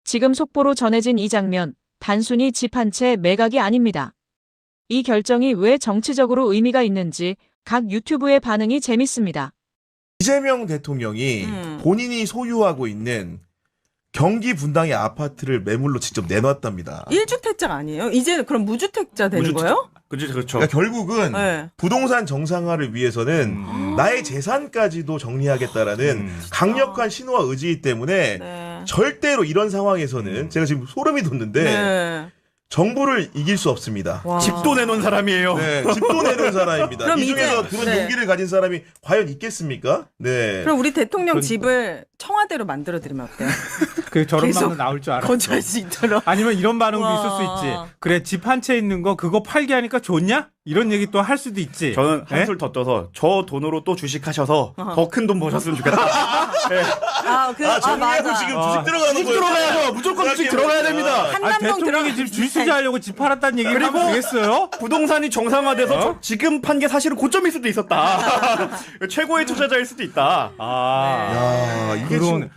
지금 속보로 전해진 이 장면, 단순히 집 한 채 매각이 아닙니다. 이 결정이 왜 정치적으로 의미가 있는지 각 유튜브의 반응이 재밌습니다. 이재명 대통령이 본인이 소유하고 있는 경기 분당의 아파트를 매물로 직접 내놨답니다. 1주택자가 아니에요? 이제 그럼 무주택자 되는 거예요? 그렇죠. 그러니까 결국은 네. 부동산 정상화를 위해서는 나의 재산까지도 정리하겠다라는 강력한 신호와 의지 때문에 네. 절대로 이런 상황에서는 제가 지금 소름이 돋는데 네. 정부를 이길 수 없습니다. 와. 집도 내놓은 사람이에요. 네, 집도 내는 사람입니다. 그럼 이 중에서 이제- 그런 네. 용기를 가진 사람이 과연 있겠습니까? 네. 그럼 우리 대통령 집을 청와대로 만들어 드리면 어때요? 그 저런 계속 반응 나올 줄 알았어. 거주할 수 있도록. 아니면 이런 반응도 와. 있을 수 있지. 그래 집 한 채 있는 거 그거 팔게 하니까 좋냐? 이런 얘기 또 할 수도 있지. 저는 네? 한술 더 떠서 저 돈으로 또 주식하셔서 더 큰 돈 버셨으면 좋겠다. 네. 정리하고 맞아. 지금 주식 들어가는 주식 거예요. 들어가야죠. 무조건 주식 들어가야 됩니다. 한남동 대통령이 집 주식 하려고 집 팔았다는 얘기 하면 되겠어요? 부동산이 정상화돼서 지금 판 게 사실은 고점일 수도 있었다. 최고의 투자자일 수도 있다. 야, 이게 그런 지금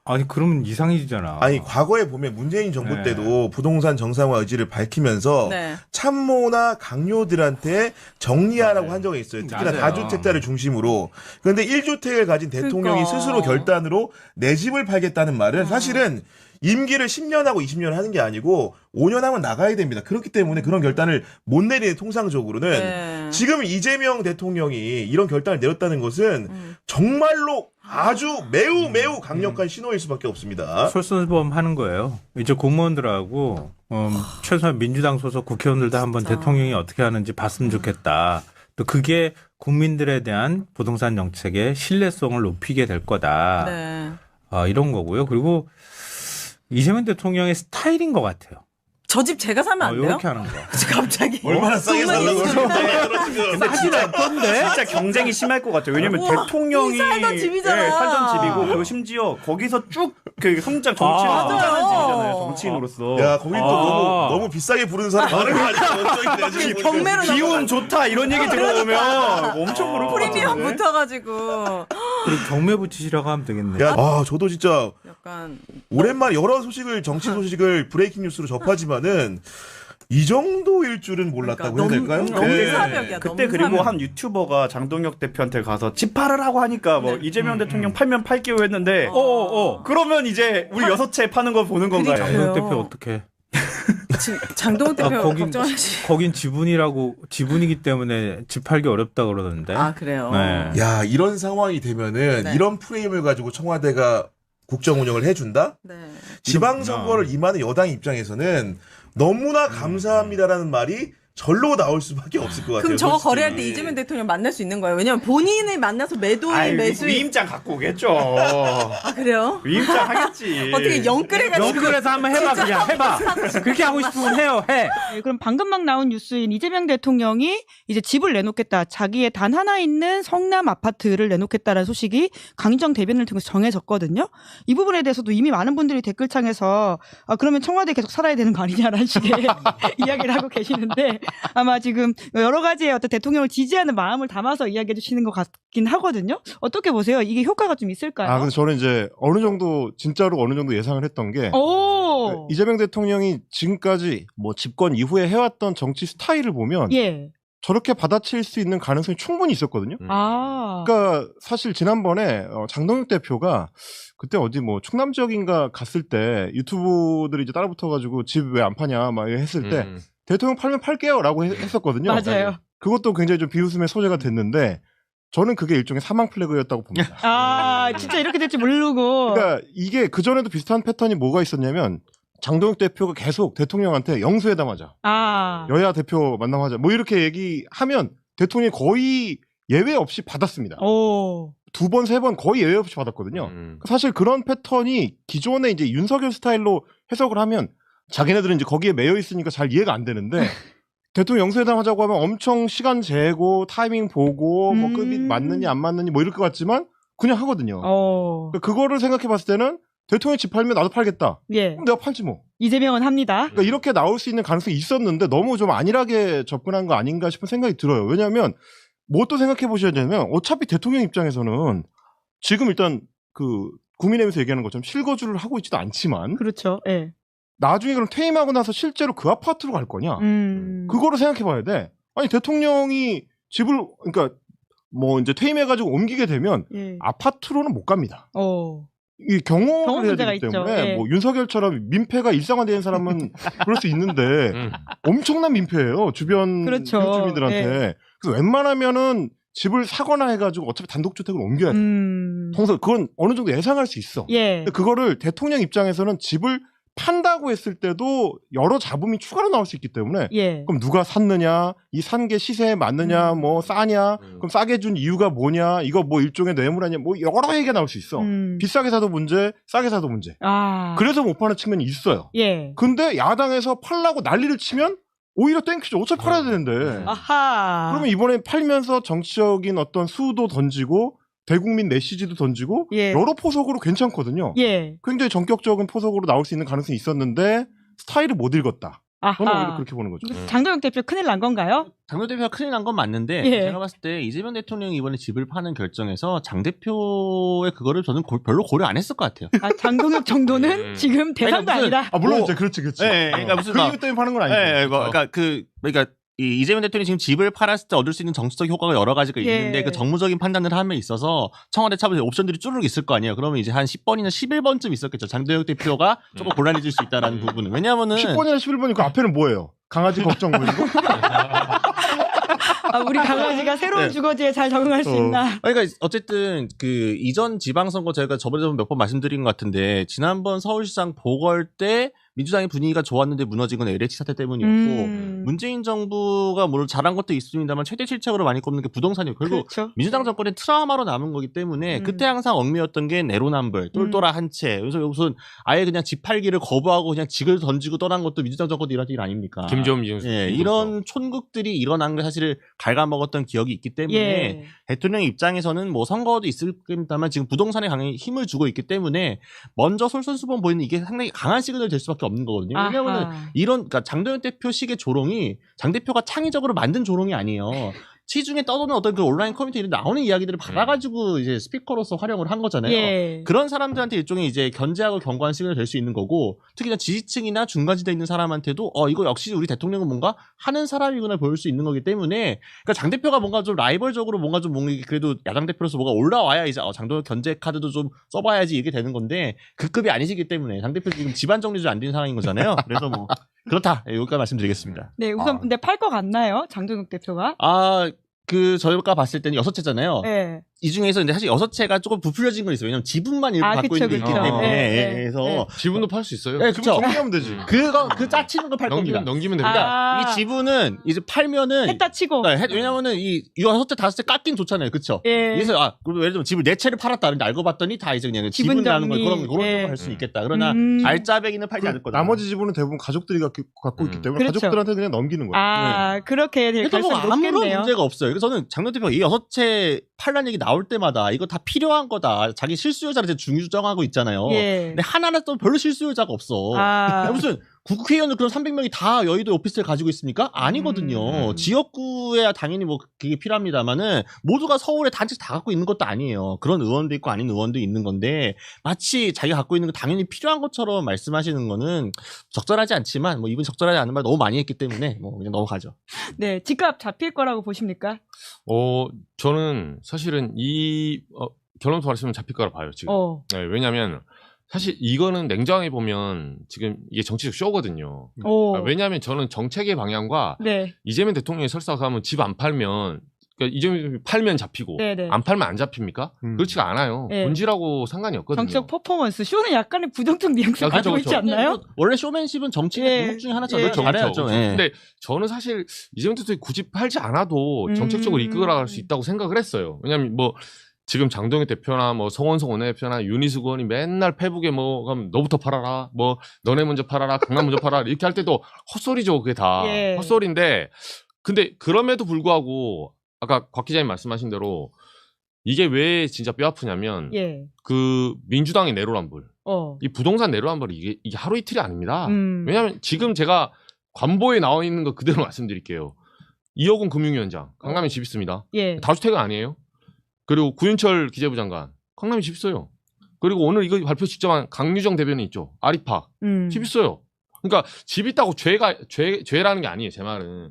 아니 그러면 이상해지잖아. 아니 과거에 보면 문재인 정부 네. 때도 부동산 정상화 의지를 밝히면서 네. 참모나 강요들한테 정리하라고 맞아요. 한 적이 있어요. 특히나 맞아요. 다주택자를 중심으로. 그런데 1주택을 가진 대통령이 그러니까. 스스로 결단으로 내 집을 팔겠다는 말은 사실은 임기를 10년하고 20년 하는 게 아니고 5년 하면 나가야 됩니다. 그렇기 때문에 그런 결단을 못 내리는 통상적으로는 네. 지금 이재명 대통령이 이런 결단을 내렸다는 것은 정말로 아주 매우 강력한 신호일 수밖에 없습니다. 솔선수범하는 거예요. 이제 공무원들하고 최소한 민주당 소속 국회의원들도 한번 대통령이 어떻게 하는지 봤으면 좋겠다. 또 그게 국민들에 대한 부동산 정책의 신뢰성을 높이게 될 거다. 네. 이런 거고요. 그리고 이재명 대통령의 스타일인 것 같아요. 저 집 제가 사면 안 돼요? 이렇게 하는 거. 갑자기. 얼마나 싸게 살라고 근데 하진 않던데? 진짜 경쟁이 심할 것 같아요. 왜냐면 우와, 대통령이 이 살던 집이잖아. 예, 살던 집이고 그리고 심지어 거기서 쭉 그 성장 정치를 아. 성장한 맞아요. 집이잖아요. 정치인으로서. 야, 거기 또 너무 비싸게 부르는 사람 많은 거 아니야? 경매로 기운 좋다 이런 얘기 들어보면 엄청 부를 것 프리미엄 같은데. 붙어가지고 그리고 경매 붙이시라고 하면 되겠네. 야, 저도 진짜 약간 오랜만에 여러 소식을 정치 소식을 브레이킹 뉴스로 접하지만은 이 정도일 줄은 몰랐다고 그러니까 해야 될까요? 너무 네. 사벽이야. 그때 너무 그리고 사벽. 한 유튜버가 장동혁 대표한테 가서 집 팔으라고 하니까 뭐 이재명 대통령 팔면 팔게요 했는데 그러면 이제 우리 6채 파는 거 보는 건가요? 그러니까요. 장동 대표 어떻게? 장동훈 대표 거긴 걱정하시. 거긴 지분이기 때문에 집 팔기 어렵다 그러던데. 아 그래요. 네. 야, 이런 상황이 되면은 네. 이런 프레임을 가지고 청와대가 국정 운영을 해준다? 네. 지방선거를 임하는 여당 입장에서는 너무나 감사합니다라는 말이 절로 나올 수밖에 없을 것 같아요. 그럼 저거 솔직히. 거래할 때 이재명 대통령 만날 수 있는 거예요? 왜냐면 본인을 만나서 매도인 아이, 매수인. 위임장 갖고 오겠죠. 아 그래요? 위임장 하겠지. 어떻게 영끌해가지고. 영끌에서 한번 해봐 그냥 해봐. 그렇게 하고 싶으면 해요 해. 네, 그럼 방금 막 나온 뉴스인 이재명 대통령이 이제 집을 내놓겠다. 자기의 단 하나 있는 성남 아파트를 내놓겠다라는 소식이 강정 대변을 통해서 정해졌거든요. 이 부분에 대해서도 이미 많은 분들이 댓글창에서 그러면 청와대에 계속 살아야 되는 거 아니냐라는 식의 이야기를 하고 계시는데 아마 지금 여러 가지의 어떤 대통령을 지지하는 마음을 담아서 이야기해 주시는 것 같긴 하거든요. 어떻게 보세요? 이게 효과가 좀 있을까요? 근데 저는 이제 진짜로 어느 정도 예상을 했던 게 오. 이재명 대통령이 지금까지 뭐 집권 이후에 해왔던 정치 스타일을 보면 예. 저렇게 받아칠 수 있는 가능성이 충분히 있었거든요. 아. 그러니까 사실 지난번에 장동혁 대표가 그때 어디 뭐 충남 지역인가 갔을 때 유튜브들이 이제 따라붙어가지고 집 왜 안 파냐 막 했을 때 대통령 팔면 팔게요라고 했었거든요. 맞아요. 그것도 굉장히 좀 비웃음의 소재가 됐는데 저는 그게 일종의 사망 플래그였다고 봅니다. 진짜 이렇게 될지 모르고. 그러니까 이게 그전에도 비슷한 패턴이 뭐가 있었냐면 장동혁 대표가 계속 대통령한테 영수회담하자. 여야 대표 만남하자. 뭐 이렇게 얘기하면 대통령이 거의 예외 없이 받았습니다. 오. 2번, 3번 거의 예외 없이 받았거든요. 사실 그런 패턴이 기존에 이제 윤석열 스타일로 해석을 하면 자기네들은 이제 거기에 매여 있으니까 잘 이해가 안 되는데 대통령 영수회담 하자고 하면 엄청 시간 재고 타이밍 보고 뭐 급이 맞느냐 안 맞느냐 뭐 이럴 것 같지만 그냥 하거든요. 그러니까 그거를 생각해 봤을 때는 대통령 집 팔면 나도 팔겠다. 예. 그럼 내가 팔지 뭐. 이재명은 합니다. 그러니까 이렇게 나올 수 있는 가능성이 있었는데 너무 좀 안일하게 접근한 거 아닌가 싶은 생각이 들어요. 왜냐하면 뭐 또 생각해 보셔야 되냐면 어차피 대통령 입장에서는 지금 일단 그 국민의힘에서 얘기하는 것처럼 실거주를 하고 있지도 않지만 그렇죠. 예. 나중에 그럼 퇴임하고 나서 실제로 그 아파트로 갈 거냐? 그거를 생각해 봐야 돼. 아니 대통령이 집을 그러니까 뭐 이제 퇴임해가지고 옮기게 되면 예. 아파트로는 못 갑니다. 이 경험 경험을 해야 문제가 되기 있죠. 때문에 예. 뭐 윤석열처럼 민폐가 일상화된 사람은 그럴 수 있는데 엄청난 민폐예요. 주변 그렇죠. 주민들한테. 예. 그래서 웬만하면은 집을 사거나 해가지고 어차피 단독주택으로 옮겨야 돼. 통상 그건 어느 정도 예상할 수 있어. 예. 근데 그거를 대통령 입장에서는 집을 판다고 했을 때도 여러 잡음이 추가로 나올 수 있기 때문에 예. 그럼 누가 샀느냐, 이 산 게 시세에 맞느냐, 뭐 싸냐, 그럼 싸게 준 이유가 뭐냐, 이거 뭐 일종의 뇌물 아니야, 뭐 여러 얘기가 나올 수 있어. 비싸게 사도 문제, 싸게 사도 문제. 아. 그래서 못 파는 측면이 있어요. 예. 근데 야당에서 팔라고 난리를 치면 오히려 땡큐죠. 어차피 팔아야 되는데. 아하. 그러면 이번에 팔면서 정치적인 어떤 수도 던지고 대국민 메시지도 던지고 예. 여러 포석으로 괜찮거든요. 예. 굉장히 전격적인 포석으로 나올 수 있는 가능성이 있었는데 스타일을 못 읽었다. 저는 오히려 아하. 그렇게 보는 거죠. 장동혁 대표 큰일 난 건가요? 장 대표가 큰일 난 건 맞는데 예. 제가 봤을 때 이재명 대통령이 이번에 집을 파는 결정에서 장 대표의 그거를 저는 별로 고려 안 했을 것 같아요. 아, 장동혁 정도는 지금 대상도 그러니까 무슨- 아니다. 아 물론 뭐- 이제 그렇지. 그러니까 무슨 그 막- 이유 때문에 파는 건 아니죠. 예, 그러니까 이 이재명 대통령이 지금 집을 팔았을 때 얻을 수 있는 정치적 효과가 여러 가지가 예. 있는데 그 정무적인 판단을 함에 있어서 청와대 차원에서 옵션들이 쭈르륵 있을 거 아니에요. 그러면 이제 한 10번이나 11번쯤 있었겠죠. 장동혁 대표가 조금 곤란해질 수 있다라는 부분은. 왜냐하면은 10번이나 11번이 그 앞에는 뭐예요? 강아지 걱정 보이고? 아, 우리 강아지가 새로운 네. 주거지에 잘 적응할 수 있나? 그러니까 어쨌든 그 이전 지방선거 저희가 저번에 몇 번 말씀드린 것 같은데 지난번 서울시장 보궐 때 민주당의 분위기가 좋았는데 무너진 건 LH 사태 때문이었고 문재인 정부가 물론 잘한 것도 있습니다만 최대 실책으로 많이 꼽는 게 부동산이에요. 결국 그렇죠. 민주당 정권의 트라우마로 남은 거기 때문에 그때 항상 얽매였던 게 내로남불, 똘똘한 한 채. 그래서 무슨 아예 그냥 집 팔기를 거부하고 그냥 직을 던지고 떠난 것도 민주당 정권도 이런 일 아닙니까? 김종민 이준석. 예, 이런 촌극들이 일어난 게 사실 갉아먹었던 기억이 있기 때문에 예. 대통령 입장에서는 뭐 선거도 있을 겁니다만 지금 부동산에 강하게 힘을 주고 있기 때문에 먼저 솔선수범 보이는 이게 상당히 강한 시그널이 될 수밖에 없는 거거든요. 왜냐하면 아하. 그러니까 장동혁 대표식의 조롱이 장 대표가 창의적으로 만든 조롱이 아니에요. 시중에 떠도는 어떤 그 온라인 커뮤니티에 나오는 이야기들을 받아가지고 이제 스피커로서 활용을 한 거잖아요. 예. 그런 사람들한테 일종의 이제 견제하고 경고한 시그널이 될 수 있는 거고, 특히나 지지층이나 중간지대에 있는 사람한테도 이거 역시 우리 대통령은 뭔가 하는 사람이구나 보일 수 있는 거기 때문에, 그러니까 장 대표가 뭔가 좀 라이벌적으로 뭔가 좀 그래도 야당 대표로서 뭐가 올라와야 이제 장동혁 견제 카드도 좀 써봐야지 이게 되는 건데 그 급이 아니시기 때문에 장 대표 지금 집안 정리도 안 된 상황인 거잖아요. 그래서 뭐 그렇다 여기까지 말씀드리겠습니다. 네, 우선 근데 팔 것 같나요? 장동혁 대표가? 저희가 봤을 때는 6채잖아요. 네. 이 중에서 근데 사실 6채가 조금 부풀려진 건 있어요. 왜냐면 지분만 일부 갖고 그쵸, 있는 게 있기 그쵸. 때문에. 네, 그래서 지분도 팔 수 있어요. 네, 그쵸. 정리하면 되지. 그 짜치는 걸 팔 겁니다. 넘기면 됩니다. 그러니까 이 지분은 이제 팔면은 했다 치고. 왜냐면은 이 6채 5채 깎긴 좋잖아요. 그쵸? 예. 그래서 그럼 예를 들면 집을 4채를 팔았다. 근데 알고 봤더니 다 이제 그냥 지분 지분이라는 거 정리. 그런 예. 정도 할 수 있겠다. 그러나 알짜배기는 팔지 않을 거다. 나머지 지분은 대부분 가족들이 갖고 있기 때문에 그렇죠. 가족들한테 그냥 넘기는 거예요. 그렇게 될 그래서 뭐 가능성이 아무런 높겠네요. 문제가 없어요. 그래서 저는 장동 대표가 이 6채 팔란 얘기 나올 때마다 이거 다 필요한 거다. 자기 실수요자를 중유정하고 있잖아요. 예. 근데 하나는 또 별로 실수요자가 없어. 무슨 국회의원들 그런 300명이 다 여의도 오피스를 가지고 있습니까? 아니거든요. 지역구에 당연히 뭐 그게 필요합니다만은 모두가 서울에 단지 다 갖고 있는 것도 아니에요. 그런 의원도 있고 아닌 의원도 있는 건데 마치 자기가 갖고 있는 거 당연히 필요한 것처럼 말씀하시는 거는 적절하지 않지만 뭐 이분 적절하지 않은 말 너무 많이 했기 때문에 뭐 그냥 넘어가죠. 네, 집값 잡힐 거라고 보십니까? 저는 사실은 결론부터 말씀은 잡힐 거라 봐요, 지금. 네, 왜냐면 사실 이거는 냉정하게 보면 지금 이게 정치적 쇼거든요. 왜냐하면 저는 정책의 방향과 네. 이재명 대통령이 설사 가면 집 안 팔면, 그러니까 이재명 팔면 잡히고 네네. 안 팔면 안 잡힙니까? 그렇지가 않아요. 네. 본질하고 상관이 없거든요. 정치적 퍼포먼스 쇼는 약간의 부정적 뉘앙스를 가지고 그렇죠, 있지 않나요? 뭐 원래 쇼맨십은 정치의 예. 종목 중에 하나잖아요. 예. 잘해야죠. 그렇죠. 예. 근데 저는 사실 이재명 대통령이 굳이 팔지 않아도 정책적으로 이끌어갈 수 있다고 생각을 했어요. 왜냐하면 뭐 지금 장동혁 대표나 뭐 성원석 원내대표나 윤희숙 의원이 맨날 페북에 뭐 그럼 너부터 팔아라, 뭐 너네 먼저 팔아라, 강남 먼저 팔아라 이렇게 할 때도 헛소리죠. 그게 다 예. 헛소리인데, 근데 그럼에도 불구하고 아까 곽 기자님 말씀하신 대로 이게 왜 진짜 뼈 아프냐면 예. 그 민주당의 내로남불, 이 부동산 내로남불이 이게 하루 이틀이 아닙니다. 왜냐하면 지금 제가 관보에 나와 있는 거 그대로 말씀드릴게요. 이호근 금융위원장 강남에 집 있습니다. 예. 다주택은 아니에요. 그리고 구윤철 기재부 장관 강남에 집 있어요. 그리고 오늘 이거 발표 직접 한 강유정 대변인 있죠. 아리파. 집 있어요. 그러니까 집 있다고 죄라는 게 아니에요. 제 말은.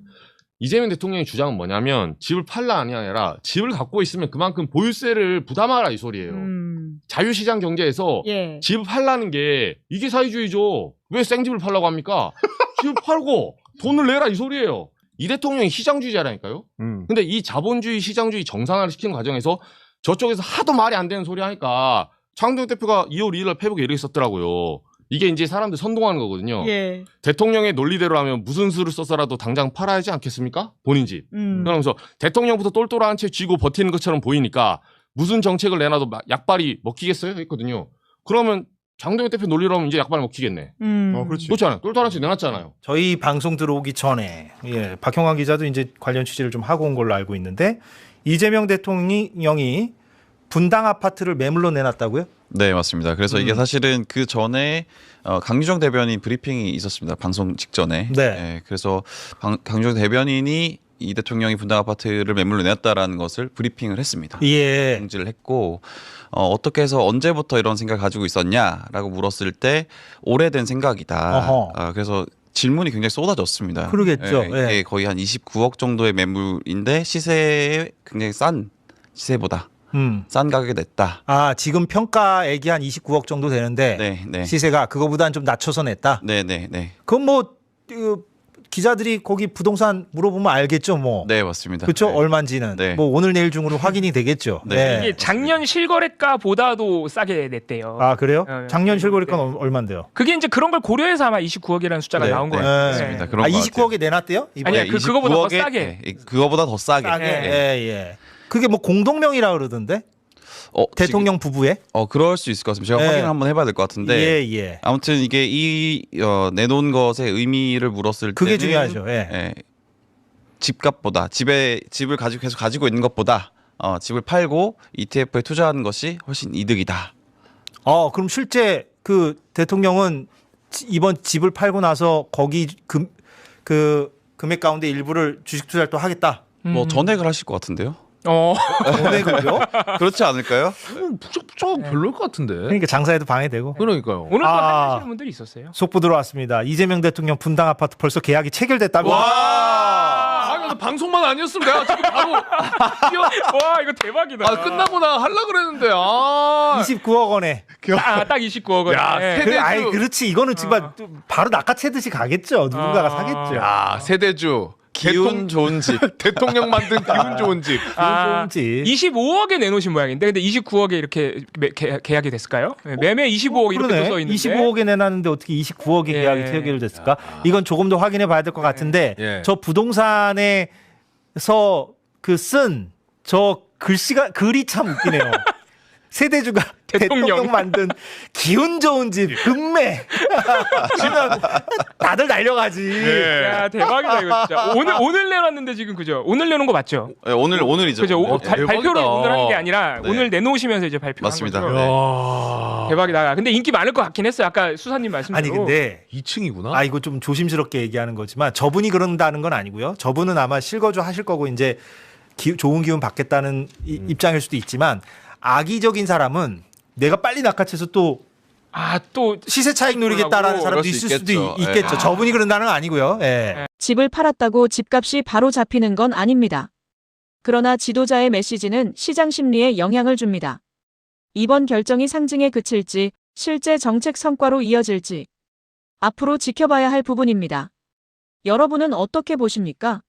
이재명 대통령의 주장은 뭐냐면 집을 팔라 아니라 집을 갖고 있으면 그만큼 보유세를 부담하라 이 소리예요. 자유시장 경제에서 예. 집을 팔라는 게 이게 사회주의죠. 왜 생집을 팔라고 합니까? 집을 팔고 돈을 내라 이 소리예요. 이 대통령이 시장주의자라니까요. 근데 이 자본주의 시장주의 정상화를 시키는 과정에서 저쪽에서 하도 말이 안 되는 소리 하니까 장동혁 대표가 2월 2일 날 페북에 이렇게 썼더라고요. 이게 이제 사람들 선동하는 거거든요. 예. 대통령의 논리대로 하면 무슨 수를 써서라도 당장 팔아야 하지 않겠습니까? 본인 집. 그러면서 대통령부터 똘똘한 채 쥐고 버티는 것처럼 보이니까 무슨 정책을 내놔도 약발이 먹히겠어요? 했거든요. 그러면 장동혁 대표 논리로 하면 이제 약발 먹히겠네. 그렇지. 그렇잖아요. 똘똘한 채 내놨잖아요. 저희 방송 들어오기 전에 박형환 기자도 이제 관련 취재를 좀 하고 온 걸로 알고 있는데 이재명 대통령이 분당 아파트를 매물로 내놨다고요? 네, 맞습니다. 그래서 이게 사실은 그 전에 강유정 대변인 브리핑이 있었습니다. 방송 직전에. 네. 그래서 강유정 대변인이 이 대통령이 분당 아파트를 매물로 내놨다라는 것을 브리핑을 했습니다. 예. 공지를 했고 어떻게 해서 언제부터 이런 생각을 가지고 있었냐라고 물었을 때 오래된 생각이다. 그래서 질문이 굉장히 쏟아졌습니다. 그러겠죠. 이게 거의 한 29억 정도의 매물인데 시세에 굉장히 싼 시세보다 싼 가격에 냈다. 아, 지금 평가액이 한 29억 정도 되는데 네. 시세가 그거보다는 좀 낮춰서 냈다. 네. 그럼 뭐 기자들이 거기 부동산 물어보면 알겠죠, 뭐. 네, 맞습니다. 그렇죠? 네. 얼마인지는 네. 뭐 오늘 내일 중으로 확인이 되겠죠. 네. 이게 작년 실거래가보다도 싸게 냈대요. 아, 그래요? 작년 실거래가는 얼마인데요? 그게 이제 그런 걸 고려해서 아마 29억이라는 숫자가 네, 나온 네, 거예요. 맞습니다. 그런 아, 것 29억에 내놨대요? 이번에? 아니야, 그거보다 더 싸게. 네, 그거보다 더 싸게. 싸게. 네. 예. 그게 뭐 공동명이라 그러던데? 대통령 부부의? 그럴 수 있을 것 같습니다. 제가 네. 확인을 한번 해봐야 될 것 같은데. 예. 아무튼 이게 내놓은 것의 의미를 물었을 때 그게 중요하죠. 예. 집값보다 집을 계속 가지고 있는 것보다 집을 팔고 ETF에 투자하는 것이 훨씬 이득이다. 그럼 실제 그 대통령은 이번 집을 팔고 나서 거기 그 금액 가운데 일부를 주식 투자를 또 하겠다. 뭐 전액을 하실 것 같은데요? 전액을요? 그렇지 않을까요? 북적 별로일 것 같은데. 그러니까 장사에도 방해되고. 그러니까요. 오늘 또 하시는 분들이 있었어요. 속보 들어왔습니다. 이재명 대통령 분당 아파트 벌써 계약이 체결됐다고. 방송만 아니었으면 내가 지금 바로 와, 이거 대박이다. 끝나고 나 하려 그랬는데 29억 원에. 딱 29억 원. 야, 세대주. 그렇지. 이거는 정말 바로 낚아채듯이 가겠죠. 누군가가 사겠죠. 야, 세대주. 기운 좋은 집. 대통령 만든 기운 좋은 집. 좋은 집. 25억에 내놓으신 모양인데 근데 29억에 이렇게 계약이 됐을까요? 매매 25억 이렇게 써 있는데 25억에 내놨는데 어떻게 29억에 계약이 체결됐을까? 이건 조금 더 확인해 봐야 될 것 같은데 저 부동산에서 쓴 저 글이 참 웃기네요. 세대주가 대통령 만든 기운 좋은 집 금매 지금 다들 날려가지. 야, 대박이다 이거 진짜. 오늘 내놨는데 지금 그죠? 오늘 내놓은 거 맞죠? 네, 오늘이죠. 그죠? 발표를 오늘 하는 게 아니라 네. 오늘 내놓으시면서 이제 발표한 맞습니다. 거죠. 네. 대박이다. 근데 인기 많을 것 같긴 했어요. 아까 수사님 말씀대로. 아니 근데 2층이구나. 이거 좀 조심스럽게 얘기하는 거지만 저분이 그런다는 건 아니고요. 저분은 아마 실거주 하실 거고 이제 좋은 기운 받겠다는 입장일 수도 있지만 악의적인 사람은 내가 빨리 낚아채서 또 시세 차익 노리겠다라는 사람도 있을 수도 있겠죠. 저분이 그런다는 건 아니고요. 집을 팔았다고 집값이 바로 잡히는 건 아닙니다. 그러나 지도자의 메시지는 시장 심리에 영향을 줍니다. 이번 결정이 상징에 그칠지 실제 정책 성과로 이어질지 앞으로 지켜봐야 할 부분입니다. 여러분은 어떻게 보십니까?